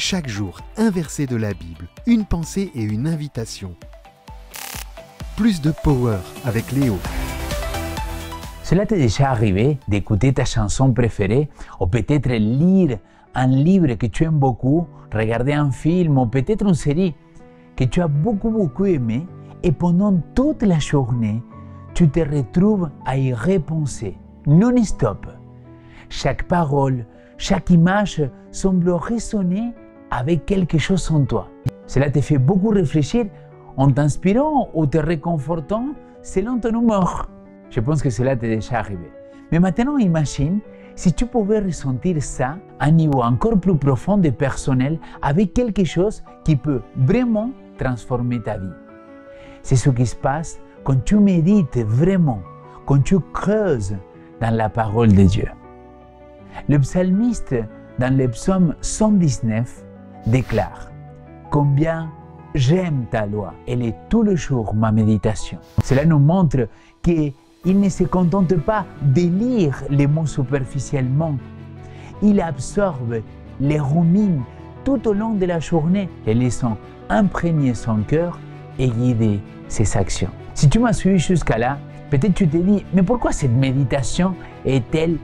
Chaque jour, un verset de la Bible, une pensée et une invitation. Plus de power avec Léo. Cela t'est déjà arrivé d'écouter ta chanson préférée ou peut-être lire un livre que tu aimes beaucoup, regarder un film ou peut-être une série que tu as beaucoup aimé et pendant toute la journée, tu te retrouves à y repenser non-stop. Chaque parole, chaque image semble résonner avec quelque chose en toi. Cela te fait beaucoup réfléchir en t'inspirant ou te réconfortant selon ton humeur. Je pense que cela t'est déjà arrivé. Mais maintenant, imagine si tu pouvais ressentir ça à un niveau encore plus profond et personnel avec quelque chose qui peut vraiment transformer ta vie. C'est ce qui se passe quand tu médites vraiment, quand tu creuses dans la parole de Dieu. Le psalmiste, dans le psaume 119, déclare « Combien j'aime ta loi, elle est tout le jour ma méditation. » Cela nous montre qu'il ne se contente pas de lire les mots superficiellement. Il absorbe, les rumine tout au long de la journée et laissant imprégner son cœur et guider ses actions. Si tu m'as suivi jusqu'à là, peut-être tu te dis « Mais pourquoi cette méditation est-elle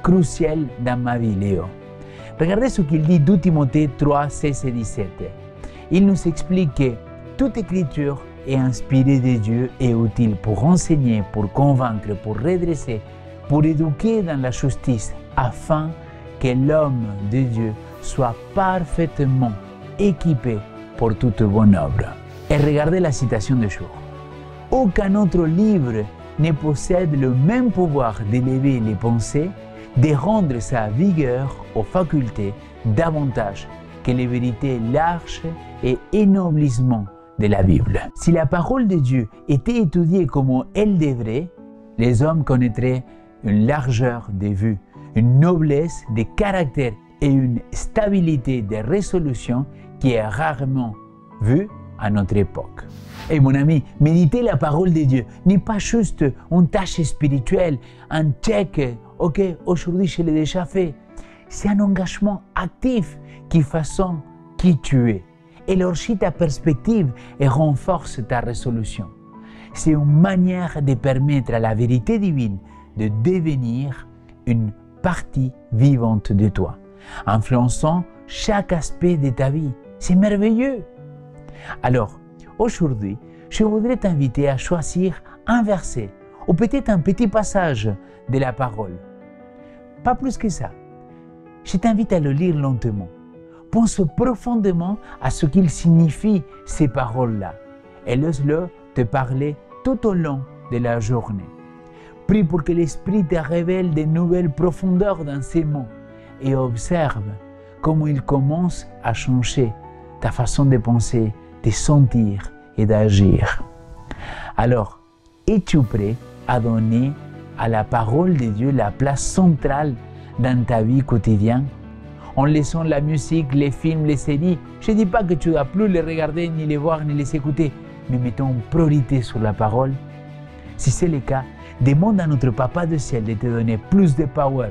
cruciale dans ma vie, Léo ?» Regardez ce qu'il dit 2 Timothée 3, 16 et 17. Il nous explique que toute écriture est inspirée de Dieu et utile pour enseigner, pour convaincre, pour redresser, pour éduquer dans la justice, afin que l'homme de Dieu soit parfaitement équipé pour toute bonne œuvre. Et regardez la citation du jour. Aucun autre livre ne possède le même pouvoir d'élever les pensées, de rendre sa vigueur aux facultés davantage que les vérités larges et ennoblissements de la Bible. Si la parole de Dieu était étudiée comme elle devrait, les hommes connaîtraient une largeur de vue, une noblesse de caractère et une stabilité de résolution qui est rarement vue à notre époque. Et mon ami, méditer la parole de Dieu n'est pas juste une tâche spirituelle, un check, ok, aujourd'hui je l'ai déjà fait. C'est un engagement actif qui façonne qui tu es, élargit ta perspective et renforce ta résolution. C'est une manière de permettre à la vérité divine de devenir une partie vivante de toi, influençant chaque aspect de ta vie. C'est merveilleux. Alors, aujourd'hui, je voudrais t'inviter à choisir un verset ou peut-être un petit passage de la parole. Pas plus que ça. Je t'invite à le lire lentement. Pense profondément à ce qu'il signifie ces paroles-là et laisse-le te parler tout au long de la journée. Prie pour que l'Esprit te révèle de nouvelles profondeurs dans ces mots et observe comment ils commencent à changer ta façon de penser, de sentir et d'agir. Alors, es-tu prêt à donner à la parole de Dieu la place centrale dans ta vie quotidienne? En laissant la musique, les films, les séries, je ne dis pas que tu ne dois plus les regarder, ni les voir, ni les écouter, mais mettons priorité sur la parole. Si c'est le cas, demande à notre Papa du ciel de te donner plus de power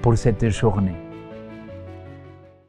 pour cette journée.